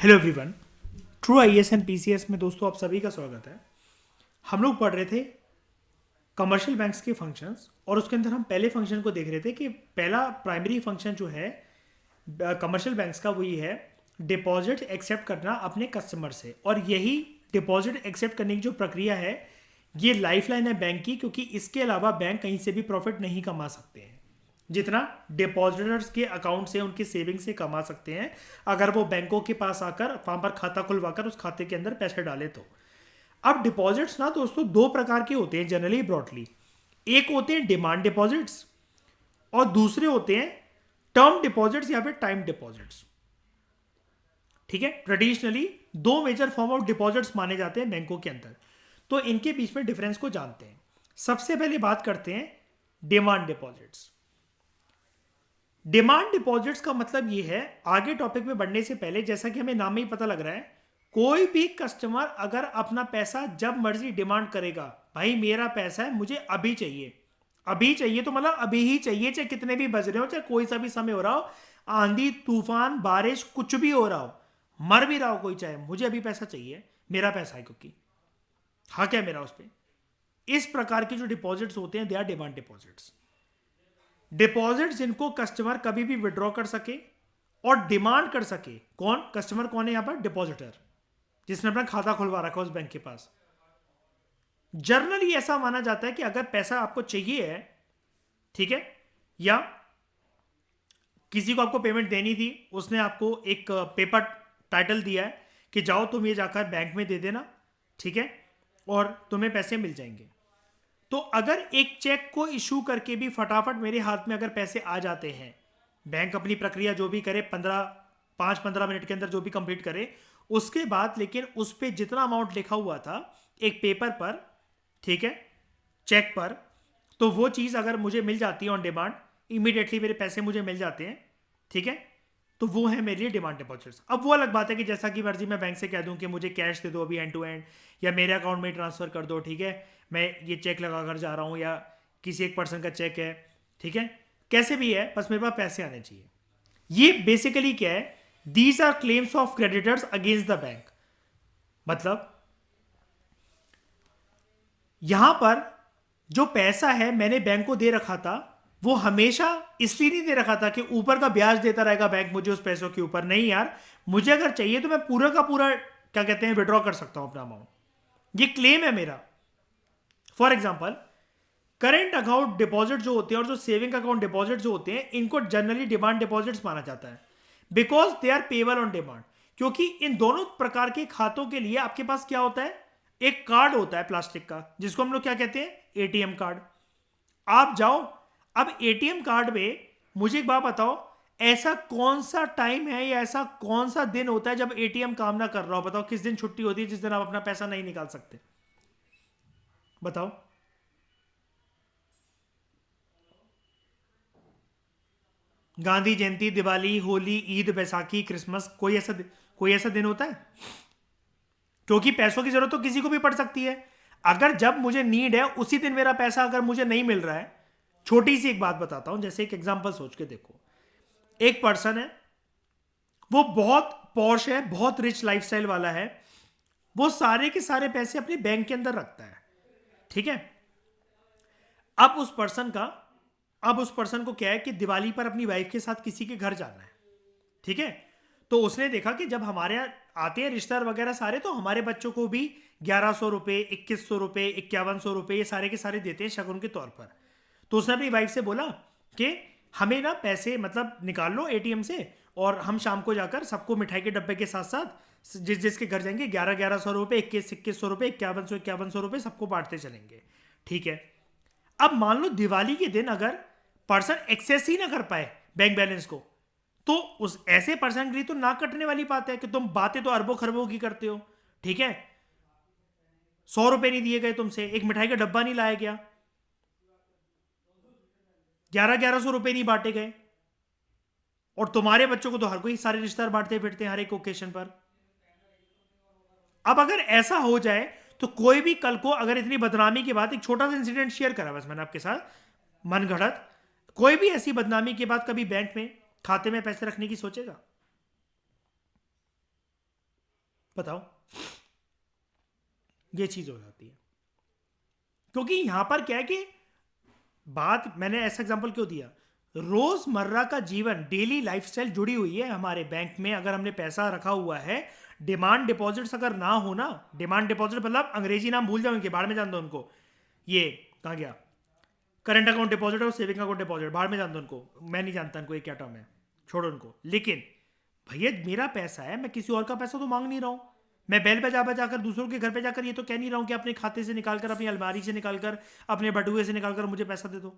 Hello everyone. True IAS and PCS में दोस्तों आप सभी का स्वागत है। हम लोग पढ़ रहे थे कमर्शियल बैंक्स के फंक्शंस और उसके अंदर हम पहले फंक्शन को देख रहे थे कि पहला प्राइमरी फंक्शन जो है कमर्शियल बैंक्स का वही है डिपॉजिट एक्सेप्ट करना अपने कस्टमर से। और यही डिपॉजिट एक्सेप्ट करने की जो प्रक्रिया है ये लाइफलाइन है बैंक की, क्योंकि इसके अलावा बैंक कहीं से भी प्रॉफिट नहीं कमा सकते हैं जितना डिपॉजिटर्स के अकाउंट से उनकी सेविंग से कमा सकते हैं अगर वो बैंकों के पास आकर वहां पर खाता खुलवाकर उस खाते के अंदर पैसे डाले तो। अब डिपॉजिट्स ना दोस्तों दो प्रकार के होते हैं जनरली ब्रॉडली। एक होते हैं डिमांड डिपॉजिट्स और दूसरे होते हैं टर्म डिपॉजिट्स या फिर टाइम डिपॉजिट्स। ठीक है, ट्रेडिशनली दो मेजर फॉर्म ऑफ डिपॉजिट्स माने जाते हैं बैंकों के अंदर, तो इनके बीच में डिफरेंस को जानते हैं। सबसे पहले बात करते हैं डिमांड डिपॉजिट्स। डिमांड डिपॉजिट्स का मतलब ये है, आगे टॉपिक में बढ़ने से पहले जैसा कि हमें नाम में ही पता लग रहा है, कोई भी कस्टमर अगर अपना पैसा जब मर्जी डिमांड करेगा, भाई मेरा पैसा है मुझे अभी चाहिए, अभी चाहिए तो मतलब अभी ही चाहिए, चाहे कितने भी बज रहे हो, चाहे कोई सा भी समय हो रहा हो, आंधी तूफान बारिश कुछ भी हो रहा हो, मर भी रहा हो कोई, चाहे मुझे अभी पैसा चाहिए, मेरा पैसा है क्योंकि हक है मेरा उस पर। इस प्रकार के जो डिपॉजिट्स होते हैं they are demand deposits. Deposit जिनको कस्टमर कभी भी विड्रॉ कर सके और डिमांड कर सके। कौन कस्टमर? कौन है यहां पर? डिपॉजिटर, जिसने अपना खाता खुलवा रखा है उस बैंक के पास। जर्नली ऐसा माना जाता है कि अगर पैसा आपको चाहिए है, ठीक है, या किसी को आपको पेमेंट देनी थी, उसने आपको एक पेपर टाइटल दिया है कि जाओ तुम ये जाकर बैंक में दे देना, ठीक है, और तुम्हें पैसे मिल जाएंगे। तो अगर एक चेक को इशू करके भी फटाफट मेरे हाथ में अगर पैसे आ जाते हैं, बैंक अपनी प्रक्रिया जो भी करे 5-15 मिनट के अंदर जो भी कंप्लीट करे, उसके बाद लेकिन उस पर जितना अमाउंट लिखा हुआ था एक पेपर पर, ठीक है, चेक पर, तो वो चीज़ अगर मुझे मिल जाती है ऑन डिमांड, इमीडिएटली मेरे पैसे मुझे मिल जाते हैं, ठीक है, तो वो है मेरे लिए डिमांड डिपॉजिट्स। अब वो अलग बात है कि जैसा कि मर्जी मैं बैंक से कह दूं कि मुझे कैश दे दो अभी एंड टू एंड, या मेरे अकाउंट में ट्रांसफर कर दो, ठीक है, मैं ये चेक लगा कर जा रहा हूं, या किसी एक पर्सन का चेक है, ठीक है, कैसे भी है, बस मेरे पास पैसे आने चाहिए। ये बेसिकली क्या है? These are claims of creditors against the bank. मतलब यहां पर जो पैसा है मैंने बैंक को दे रखा था, वो हमेशा इसलिए नहीं दे रखा था कि ऊपर का ब्याज देता रहेगा बैंक मुझे उस पैसों के ऊपर। नहीं यार, मुझे अगर चाहिए तो मैं पूरा का पूरा क्या कहते हैं विड्रॉ कर सकता हूं अपना अमाउंट। ये क्लेम है मेरा। For example current account deposit जो होते हैं और जो सेविंग अकाउंट डिपॉजिट जो होते हैं, इनको जनरली डिमांड डिपॉजिट्स माना जाता है because they are payable on demand. क्योंकि इन दोनों प्रकार के खातों के लिए आपके पास क्या होता है? एक कार्ड होता है प्लास्टिक का, जिसको हम लोग क्या कहते हैं? ATM card. आप जाओ, अब एटीएम कार्ड में मुझे एक बात बताओ, ऐसा कौन सा टाइम है या ऐसा कौन सा दिन होता है जब एटीएम काम ना कर रहा हो? बताओ किस दिन छुट्टी होती है जिस दिन आप अपना पैसा नहीं निकाल सकते? बताओ। गांधी जयंती, दिवाली, होली, ईद, बैसाखी, क्रिसमस, कोई ऐसा दिन होता है? क्योंकि पैसों की जरूरत तो किसी को भी पड़ सकती है। अगर जब मुझे नीड है उसी दिन मेरा पैसा अगर मुझे नहीं मिल रहा है, छोटी सी एक बात बताता हूं, जैसे एक एग्जांपल सोच के देखो। एक पर्सन है, वो बहुत पॉश है, बहुत रिच लाइफस्टाइल वाला है, वो सारे के सारे पैसे अपने बैंक के अंदर रखता है, ठीक है। अब उस पर्सन को क्या है कि दिवाली पर अपनी वाइफ के साथ किसी के घर जाना है, ठीक है। तो उसने देखा कि जब हमारे यहाँ आते हैं रिश्तेदार वगैरह सारे, तो हमारे बच्चों को भी 1100 रुपये, 2100 रुपये, 5100 रुपये, ये सारे के सारे देते हैं शगुन के तौर पर। तो उसने अपनी वाइफ से बोला कि हमें ना पैसे मतलब निकाल लो एटीएम से, और हम शाम को जाकर सबको मिठाई के डब्बे के साथ साथ जिस जिसके घर जाएंगे 1100 1100 रुपये, 2100 2100 रुपये, 5100 सबको बांटते चलेंगे, ठीक है। अब मान लो दिवाली के दिन अगर पर्सन एक्सेस ही ना कर पाए बैंक बैलेंस को, तो उस ऐसे पर्सन के लिए तो ना कटने वाली बात है कि तुम बातें तो अरबों खरबों की करते हो, ठीक है, 100 रुपए नहीं दिए गए तुमसे, एक मिठाई का डब्बा नहीं लाया गया, 1100 रुपए नहीं बांटे गए, और तुम्हारे बच्चों को तो हर कोई सारे रिश्तेदार बांटते फिरते हैं हर एक ओकेशन पर। अब अगर ऐसा हो जाए तो कोई भी कल को अगर इतनी बदनामी के बाद, एक छोटा सा इंसिडेंट शेयर करा बस मैंने आपके साथ, मन घड़त, कोई भी ऐसी बदनामी के बाद कभी बैंक में खाते में पैसे रखने की सोचेगा? बताओ, ये चीज हो जाती है। क्योंकि यहां पर क्या है कि बात मैंने ऐसा एग्जांपल क्यों दिया, रोजमर्रा का जीवन, डेली लाइफस्टाइल जुड़ी हुई है हमारे बैंक में। अगर हमने पैसा रखा हुआ है, डिमांड डिपॉजिट्स अगर ना हो ना, डिमांड डिपॉजिट मतलब अंग्रेजी नाम भूल जाओ इनके, बाहर में जान दो उनको। ये कहाँ गया, करंट अकाउंट डिपॉजिट और सेविंग अकाउंट डिपॉजिट, बाहर में जान दो उनको, मैं नहीं जानता इनको ये क्या टर्म है, छोड़ो उनको। लेकिन भैया मेरा पैसा है, मैं किसी और का पैसा तो मांग नहीं रहा हूँ। मैं बैल पे जाकर दूसरों के घर पे जाकर ये तो कह नहीं रहा हूँ कि अपने खाते से निकालकर, अपनी अलमारी से निकालकर, अपने बटुए से निकालकर मुझे पैसा दे दो।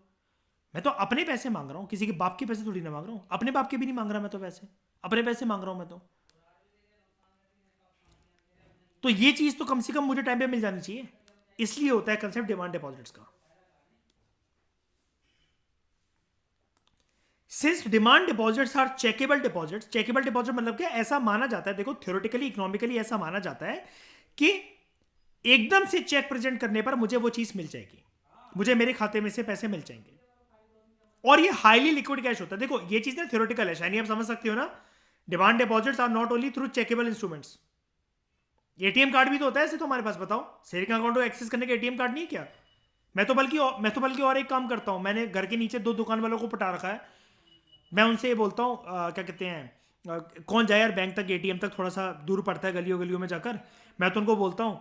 मैं तो अपने पैसे मांग रहा हूँ, किसी के बाप के पैसे थोड़ी ना मांग रहा हूँ। अपने बाप के भी नहीं मांग रहा मैं तो पैसे, अपने पैसे मांग रहा हूँ मैं तो ये चीज तो कम से कम मुझे टाइम पे मिल जानी चाहिए। इसलिए होता है कंसेप्ट डिमांड डिपॉजिट्स का। Since demand deposits are checkable deposits, checkable deposit मतलब क्या, ऐसा माना जाता है, देखो थ्योरेटिकली इकोनॉमिकली ऐसा माना जाता है कि एकदम से चेक प्रेजेंट करने पर मुझे वो चीज मिल जाएगी, मुझे मेरे खाते में से पैसे मिल जाएंगे, और ये हाईली लिक्विड कैश होता है। देखो ये चीज ना थ्योरेटिकल है, शायद आप समझ सकते हो ना। Demand deposits are not only through checkable instruments. ATM card भी तो होता है ऐसे तो हमारे पास, बताओ सेविंग अकाउंट को एक्सेस करने का एटीएम कार्ड नहीं है क्या? मैं तो बल्कि और एक काम करता हूं, मैंने घर के नीचे 2 दुकान वालों को पटा रखा है। मैं उनसे ये बोलता हूँ, क्या कहते हैं, कौन जाए यार बैंक तक, एटीएम तक थोड़ा सा दूर पड़ता है, गलियों गलियों में जाकर। मैं तो उनको बोलता हूँ,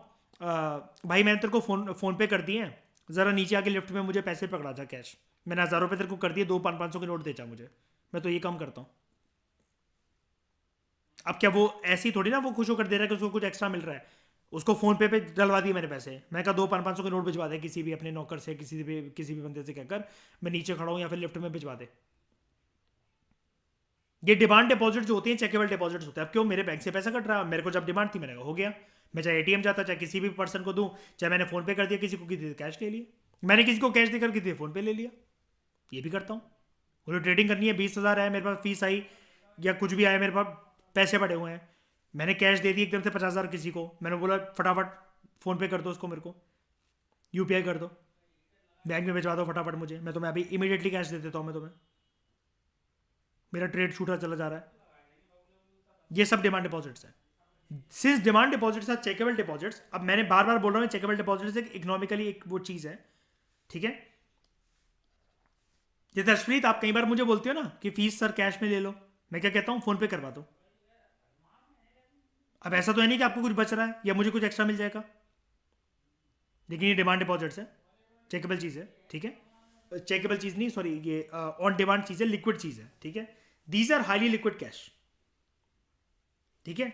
भाई मैंने तेरे को फोन पे कर दिए हैं, ज़रा नीचे आके लिफ्ट में मुझे पैसे पकड़ा जा कैश, मैंने 1,000 रुपये तेरे को कर दिए, 2 500 के नोट दे जा मुझे। मैं तो ये काम करता हूँ। अब क्या वो ऐसी थोड़ी ना वो खुश होकर दे रहा है कि उसको कुछ एक्स्ट्रा मिल रहा है, उसको फोन पे डलवा दिए मैंने पैसे। मैं कहा 2 500 के नोट भिजवा दे किसी भी अपने नौकर से, किसी भी बंदे से कहकर, मैं नीचे खड़ा हूँ या फिर लिफ्ट में भिजवा दे। ये डिमांड डिपॉजिट जो होती है चेकेबल डिपॉजिट्स होते हैं। अब क्यों, मेरे बैंक से पैसा कट रहा है, मेरे को जब डिमांड थी मैंने कहा हो गया, मैं चाहे एटीएम जाता, चाहे किसी भी पर्सन को दूं, चाहे मैंने फोन पे कर दिया, किसी को किसी कैश ले लिया, मैंने किसी को कैश देकर किसी फोन पे ले लिया, ये भी करता हूँ। मुझे ट्रेडिंग करनी है, 20,000 है मेरे पास, फीस आई या कुछ भी आया, मेरे पास पैसे पड़े हुए हैं, मैंने कैश दे दी एकदम से 50,000 किसी को, मैंने बोला फटाफट फोन पे कर दो उसको, मेरे को यूपीआई कर दो, बैंक में भिजवा दो फटाफट मुझे, मैं अभी इमीडिएटली कैश दे देता हूँ मैं तुम्हें, मेरा ट्रेड छूटा चला जा रहा है। ये सब डिमांड डिपॉजिट्स है। Since demand deposits are checkable deposits, अब मैंने बार बार बोल रहा हूँ चेकेबल डिपॉजिट्स एक इकोनॉमिकली एक वो चीज है, ठीक है। जैसे अर्शप्रीत आप कई बार मुझे बोलते हो ना कि फीस सर कैश में ले लो, मैं क्या कहता हूँ, फोन पे करवा दो। अब ऐसा तो है नहीं कि आपको कुछ बच रहा है या मुझे कुछ एक्स्ट्रा मिल जाएगा, लेकिन ये डिमांड डिपॉजिट्स है, चेकेबल चीज है, ठीक है। चेकेबल चीज नहीं, सॉरी, ये ऑन डिमांड चीज है, लिक्विड चीज है, ठीक है। These are highly liquid cash, ठीक है।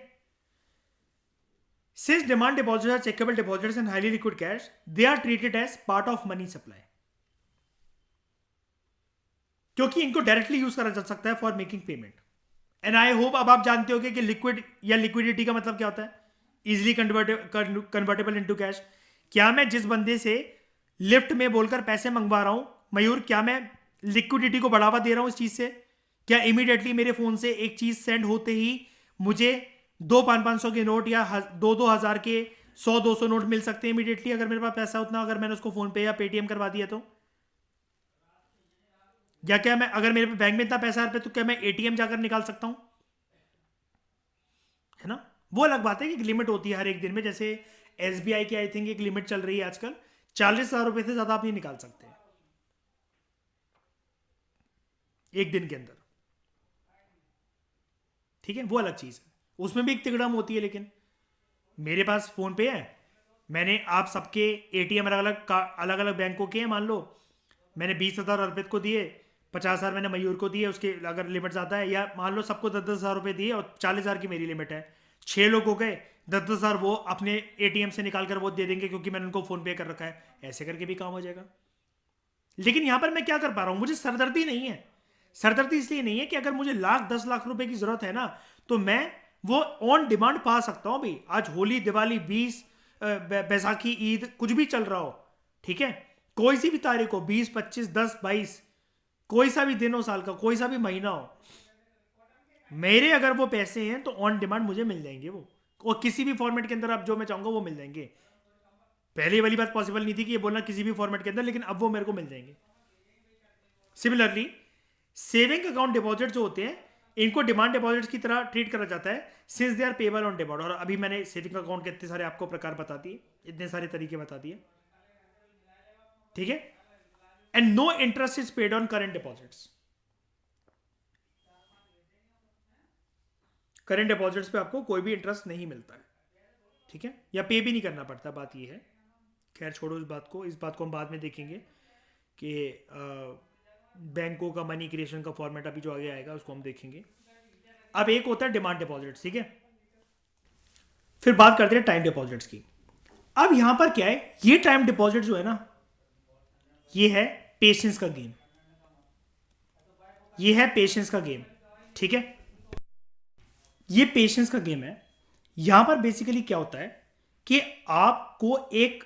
Since demand deposits are checkable deposits and highly liquid cash, they are treated as part of money supply. क्योंकि इनको डायरेक्टली यूज करा जा सकता है for making payment. And I hope अब आप जानते होगे कि लिक्विड या लिक्विडिटी का मतलब क्या होता है, इजिली कन्वर्टेबल इनटू कैश। क्या मैं जिस बंदे से लिफ्ट में बोलकर पैसे मंगवा रहा हूं मयूर, क्या मैं लिक्विडिटी को बढ़ावा दे रहा हूं इस चीज से? क्या इमीडिएटली मेरे फोन से एक चीज सेंड होते ही मुझे 2 500 के नोट या 2 हजार के 100 200 नोट मिल सकते हैं इमीडिएटली, अगर मेरे पास पैसा उतना, अगर मैंने उसको फोन पे या पेटीएम करवा दिया तो? या क्या मैं, अगर मेरे बैंक में इतना पैसा है तो क्या मैं एटीएम जाकर निकाल सकता हूं? है ना, वो अलग बात है कि एक लिमिट होती है हर एक दिन में। जैसे एसबीआई की आई थिंक एक लिमिट चल रही है आजकल, 40,000 रुपए से ज्यादा आप नहीं निकाल सकते एक दिन के अंदर, ठीक है। वो अलग चीज है, उसमें भी एक तिगड़म होती है। लेकिन मेरे पास फोन पे है, मैंने आप सबके एटीएम अलग अलग बैंकों के हैं, मान लो मैंने 20,000 अर्पित को दिए, 50,000 मैंने मयूर को दिए, उसके अगर लिमिट ज़्यादा है, या मान लो सबको 10,000 रुपये दिए और 40,000 की मेरी लिमिट है, 6 लोग हो गए, 10,000 वो अपने एटीएम से निकाल कर वो दे देंगे क्योंकि मैंने उनको फोन पे कर रखा है, ऐसे करके भी काम हो जाएगा। लेकिन यहां पर मैं क्या कर पा रहा हूं, मुझे सरदर्दी नहीं है। सरदर्दी इसलिए नहीं है कि अगर मुझे 10 लाख रुपए की जरूरत है ना, तो मैं वो ऑन डिमांड पा सकता हूं भाई। आज होली, दिवाली, 20, बैसाखी, ईद, कुछ भी चल रहा हो, ठीक है, कोई सी भी तारीख हो, 20 25 10 22, कोई सा भी दिन हो साल का, कोई सा भी महीना हो, मेरे अगर वो पैसे हैं तो ऑन डिमांड मुझे मिल जाएंगे वो, और किसी भी फॉर्मेट के अंदर आप जो मैं चाहूंगा वो मिल जाएंगे। पहले वाली बात पॉसिबल नहीं थी कि ये बोलना किसी भी फॉर्मेट के अंदर, लेकिन अब वो मेरे को मिल जाएंगे। सिमिलरली सेविंग अकाउंट डिपॉजिट जो होते हैं, इनको डिमांड डिपॉजिट्स की तरह ट्रीट करा जाता है since they are payable on demand. और अभी मैंने सेविंग अकाउंट के इतने सारे आपको प्रकार बता दिए, इतने सारे तरीके बता दिए, ठीक है। And no interest is paid on current deposits. Current deposits पे आपको कोई भी इंटरेस्ट नहीं मिलता है, ठीक है, या पे भी नहीं करना पड़ता, बात ये है। खैर छोड़ो इस बात को, इस बात को हम बाद में देखेंगे कि बैंकों का मनी क्रिएशन का फॉर्मेट अभी जो आगे आएगा उसको हम देखेंगे। अब एक होता है डिमांड डिपॉजिट, ठीक है। फिर बात करते हैं टाइम डिपॉजिट्स की। अब यहां पर क्या है, ये टाइम डिपॉजिट जो है ना, ये है पेशेंस का गेम, ये है पेशेंस का गेम, ठीक है। ये पेशेंस का गेम है। यहां पर बेसिकली क्या होता है कि आपको एक,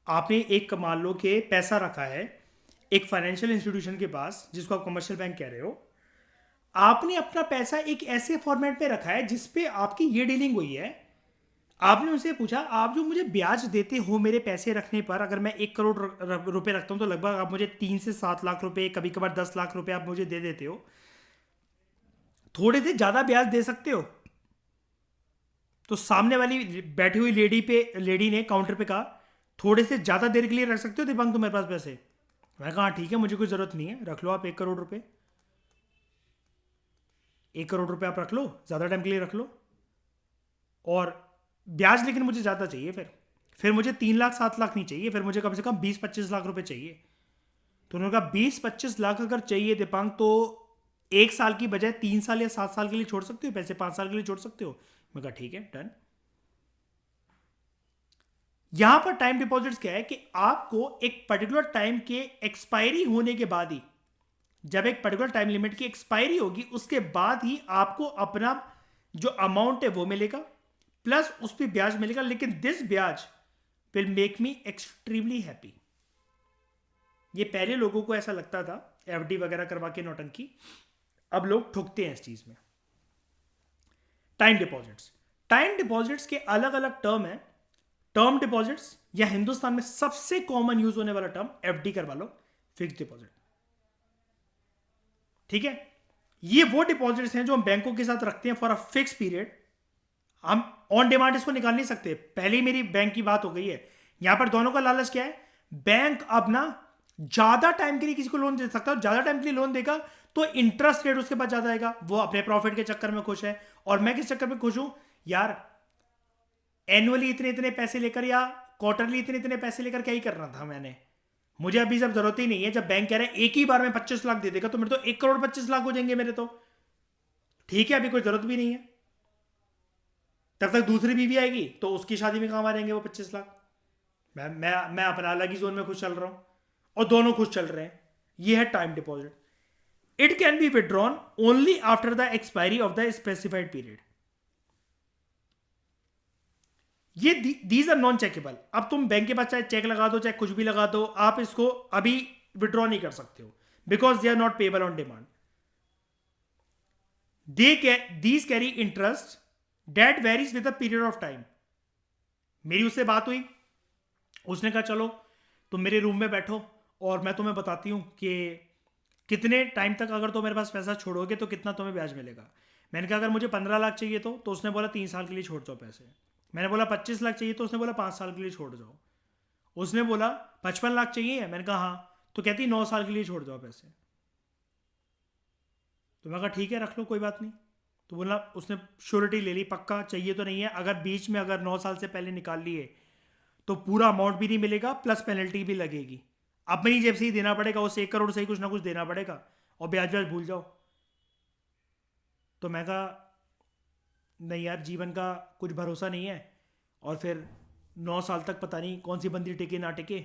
आपने एक मान लो कि पैसा रखा है एक फाइनेंशियल इंस्टीट्यूशन के पास, जिसको आप कमर्शियल बैंक कह रहे हो। आपने अपना पैसा एक ऐसे फॉर्मेट में रखा है जिसपे आपकी ये डीलिंग हुई है। आपने उनसे पूछा, आप जो मुझे ब्याज देते हो मेरे पैसे रखने पर, अगर मैं 1 करोड़ रुपए रखता हूं तो लगभग आप मुझे 3 से 7 लाख रुपए, कभी कभार 10 लाख रुपए आप मुझे दे देते हो, थोड़े से ज्यादा ब्याज दे सकते हो? तो सामने वाली बैठी हुई लेडी ने काउंटर पे कहा, थोड़े से ज्यादा देर के लिए रख सकते हो दीपांक तुम्हारे पास पैसे? मैं कहा ठीक है, मुझे कोई जरूरत नहीं है, रख लो आप 1 करोड़ रुपए, 1 करोड़ रुपए आप रख लो, ज्यादा टाइम के लिए रख लो, और ब्याज लेकिन मुझे ज्यादा चाहिए। फिर मुझे 3 लाख 7 लाख नहीं चाहिए, फिर मुझे कम से कम 20-25 लाख रुपए चाहिए। तो उन्होंने कहा 20-25 लाख अगर चाहिए दीपांक, तो 1 साल की बजाय 3 साल या 7 साल के लिए छोड़ सकते हो पैसे, 5 साल के लिए छोड़ सकते हो? मैं कहा ठीक है, डन। यहां पर टाइम डिपॉजिट्स क्या है कि आपको एक पर्टिकुलर टाइम के एक्सपायरी होने के बाद ही, जब एक पर्टिकुलर टाइम लिमिट की एक्सपायरी होगी उसके बाद ही आपको अपना जो अमाउंट है वो मिलेगा, प्लस उस पर ब्याज मिलेगा। लेकिन दिस ब्याज will make me extremely happy. ये पहले लोगों को ऐसा लगता था एफडी वगैरह करवा के नौटंकी, अब लोग ठुकते हैं इस चीज में। टाइम डिपॉजिट्स, टाइम डिपॉजिट्स के अलग अलग टर्म है। टर्म डिपॉजिट्स, या हिंदुस्तान में सबसे कॉमन यूज होने वाला टर्म एफडी करवा लो, फिक्स डिपॉजिट, ठीक है। ये वो डिपॉजिट्स हैं जो हम बैंकों के साथ रखते हैं फॉर अ फिक्स पीरियड। हम ऑन डिमांड इसको निकाल नहीं सकते, पहले ही मेरी बैंक की बात हो गई है। यहां पर दोनों का लालच क्या है, बैंक अब ना ज्यादा टाइम के लिए किसी को लोन दे सकता है, ज्यादा टाइम के लिए लोन देगा तो इंटरेस्ट रेट उसके पास ज्यादा आएगा, वो अपने प्रॉफिट के चक्कर में खुश है। और मैं किस चक्कर में खुश हूं यार, एनुअली इतने इतने पैसे लेकर या क्वार्टरली इतने इतने पैसे लेकर क्या ही करना था मैंने, मुझे अभी सब जरूरत ही नहीं है। जब बैंक कह रहे हैं एक ही बार में 25 लाख दे देगा, तो मेरे तो 1 करोड़ 25 लाख हो जाएंगे मेरे तो, ठीक है, अभी कोई जरूरत भी नहीं है। तब तक दूसरी बीवी आएगी तो उसकी शादी में काम आ जाएंगे वो 25 लाख। मैं अपना अलग ही जोन में खुश चल रहा हूं और दोनों खुश चल रहे हैं। ये है time deposit. It can be withdrawn only after the expiry of the specified period. ये दीज आर नॉन चेकेबल। अब तुम बैंक के पास चाहे चेक लगा दो, चाहे कुछ भी लगा दो, आप इसको अभी विड्रॉ नहीं कर सकते हो, because they are not payable on demand. These carry interest that varies with the period of time. मेरी उससे बात हुई, उसने कहा चलो तुम मेरे रूम में बैठो और मैं तुम्हें बताती हूँ कि कितने टाइम तक अगर तुम मेरे पास पैसा छोड़ोगे तो कितना तुम्हें ब्याज मिलेगा। मैंने कहा अगर मुझे 15 लाख चाहिए तो उसने बोला 3 साल के लिए छोड़ जाओ पैसे। मैंने बोला 25 लाख चाहिए तो उसने बोला 5 साल के लिए छोड़ जाओ। उसने बोला 55 लाख चाहिए, मैंने कहा हाँ, तो कहती 9 साल के लिए छोड़ जाओ पैसे। तो मैं कहा ठीक है रख लो कोई बात नहीं। तो बोला, उसने श्योरिटी ले ली, पक्का चाहिए तो नहीं है, अगर बीच में अगर 9 साल से पहले निकाल लिए तो पूरा अमाउंट भी नहीं मिलेगा, प्लस पेनल्टी भी लगेगी, अपनी जेब से ही देना पड़ेगा, उस 1 करोड़ से ही कुछ ना कुछ देना पड़ेगा, और ब्याज ब्याज भूल जाओ। तो मैं कहा नहीं यार, जीवन का कुछ भरोसा नहीं है, और फिर 9 साल तक पता नहीं कौन सी बंदी टिके ना टिके,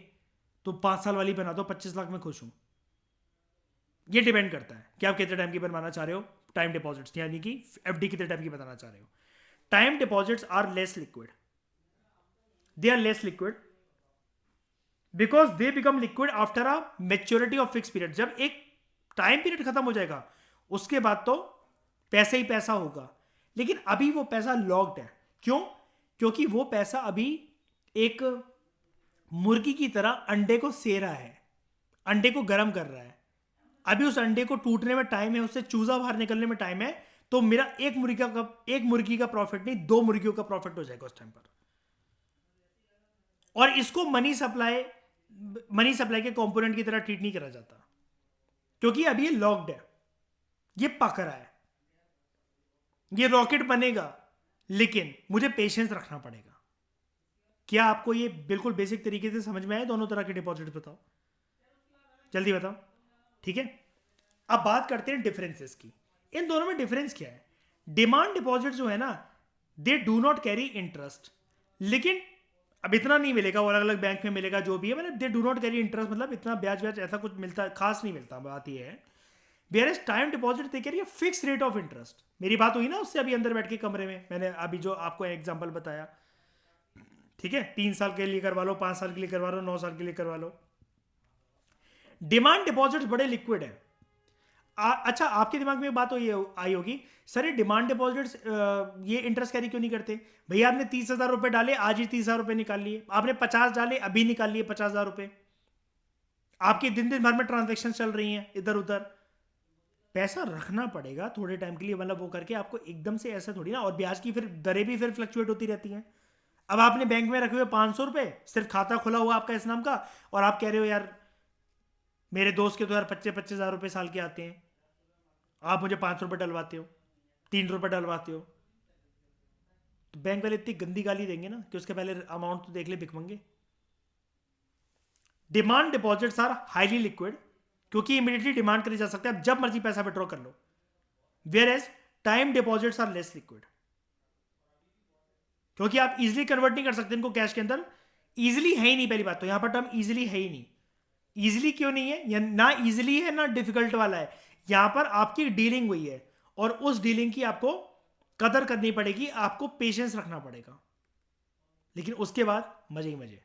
तो 5 साल वाली बना दो, 25 लाख में खुश हूँ। ये डिपेंड करता है कि आप कितने टाइम की बनवाना चाह रहे हो टाइम डिपॉजिट्स, यानी कि एफडी कितने टाइम की बताना चाह रहे हो। Time deposits are less liquid, they are less liquid because they become liquid after a maturity of fix period. जब एक टाइम पीरियड खत्म हो जाएगा उसके बाद तो पैसा ही पैसा होगा, लेकिन अभी वो पैसा लॉक्ड है। क्यों? क्योंकि वो पैसा अभी एक मुर्गी की तरह अंडे को से रहा है, अंडे को गर्म कर रहा है। अभी उस अंडे को टूटने में टाइम है, उससे चूजा बाहर निकलने में टाइम है, तो मेरा एक मुर्गी का प्रॉफिट नहीं, 2 मुर्गियों का प्रॉफिट हो जाएगा उस टाइम पर। और इसको मनी सप्लाई के कंपोनेंट की तरह ट्रीट नहीं करा जाता, क्योंकि अभी ये लॉक्ड है, ये पक रहा है, ये रॉकेट बनेगा, लेकिन मुझे पेशेंस रखना पड़ेगा। क्या आपको ये बिल्कुल बेसिक तरीके से समझ में आए दोनों तरह के डिपॉजिट? बताओ, जल्दी बताओ। ठीक है, अब बात करते हैं डिफरेंसेस की। इन दोनों में डिफरेंस क्या है? डिमांड डिपॉजिट जो है ना, they do not carry interest, लेकिन अब इतना नहीं मिलेगा, वो अलग अलग बैंक में मिलेगा जो भी है, मतलब they do not carry interest, मतलब इतना ब्याज ब्याज ऐसा कुछ मिलता खास नहीं मिलता। बात ये है, whereas time deposit they carry fix rate of interest. मेरी बात हुई ना उससे अभी अंदर बैठ के कमरे में, मैंने अभी जो आपको एग्जाम्पल बताया। ठीक है, 3 साल के लिए करवा लो, 5 साल के लिए करवा लो, 9 साल के लिए करवा लो। डिमांड डिपॉजिट बड़े लिक्विड है। अच्छा, आपके दिमाग में बात आई होगी, सर ये डिमांड डिपॉजिट्स ये इंटरेस्ट कैरी क्यों नहीं करते? भैया आपने 30,000 रुपए डाले, आज ही 30,000 रुपए निकाल लिए। आपने 50 डाले, अभी निकाल लिए 50,000 रुपए। आपकी दिन दिन भर में ट्रांजेक्शन चल रही हैं इधर उधर। पैसा रखना पड़ेगा थोड़े टाइम के लिए, मतलब वो करके आपको एकदम से ऐसा थोड़ी ना। और ब्याज की फिर दरें भी फिर फ्लक्चुएट होती रहती हैं। अब आपने बैंक में रखे हुए 500 रुपए, सिर्फ खाता खुला हुआ आपका इस नाम का, और आप कह रहे हो यार मेरे दोस्त के तो यार 25,000 रुपए साल के आते हैं, आप मुझे 500 रुपये डलवाते हो, 3 रुपये डलवाते हो। तो बैंक वाले इतनी गंदी गाली देंगे ना कि उसके पहले अमाउंट तो देख ले, भिखमंगे। Demand deposits are highly liquid, क्योंकि इमीडिएटली डिमांड करी जा सकता है, आप जब मर्जी पैसा विड्रॉ कर लो। Whereas time deposits are less liquid, क्योंकि आप इजिली कन्वर्ट नहीं कर सकते इनको कैश के अंदर। इजिली है ही नहीं, पहली बात तो यहां पर टर्म इजिली है ही नहीं। इजिली क्यों नहीं है? या ना इजिली है ना डिफिकल्ट वाला है, यहां पर आपकी डीलिंग हुई है, और उस डीलिंग की आपको कदर करनी पड़ेगी, आपको पेशेंस रखना पड़ेगा, लेकिन उसके बाद मजे ही मजे।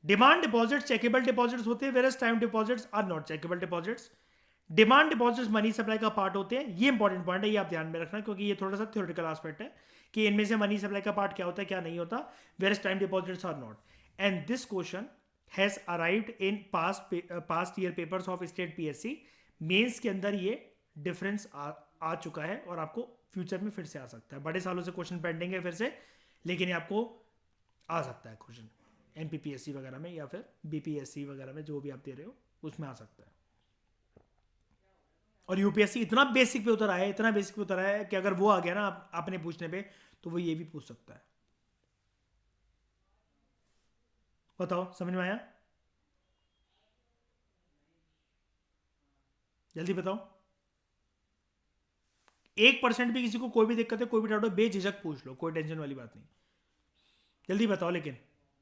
डिमांड डिपॉजिट चेकेबल डिपॉजिट्स होते हैं, whereas time deposits are not checkable deposits. Demand deposits money supply का पार्ट होते हैं, ये इंपॉर्टेंट पॉइंट है, ये आप ध्यान में रखना, क्योंकि ये थोड़ा सा थ्योरेटिकल एस्पेक्ट है कि इनमें से मनी सप्लाई का पार्ट क्या होता है क्या नहीं होता, whereas time deposits are not. And this question has arrived in past year papers of state PSC. Mains के अंदर ये डिफरेंस आ चुका है, और आपको फ्यूचर में फिर से आ सकता है। बड़े सालों से क्वेश्चन पेंडिंग है फिर से, लेकिन ये आपको आ सकता है क्वेश्चन एमपीपीएससी वगैरह में, या फिर बीपीएससी वगैरह में, जो भी आप दे रहे हो उसमें आ सकता है। और यूपीएससी इतना बेसिक पे उतर आया है, इतना बेसिक पे उतर आया है कि अगर वो आ गया ना आपने पूछने पे, तो वो ये भी पूछ सकता है। बताओ, समझ में आया? जल्दी बताओ। 1% भी किसी को कोई भी दिक्कत है, कोई भी डाउट है, बेझिझक पूछ लो, कोई टेंशन वाली बात नहीं। जल्दी बताओ, लेकिन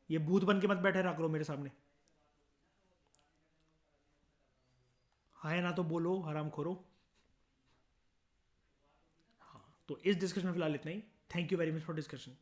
ये भूत बन के मत बैठे रहा करो मेरे सामने। हाँ ना तो बोलो, हराम खोरो। हाँ, तो इस डिस्कशन में फिलहाल इतना ही। Thank you very much for discussion.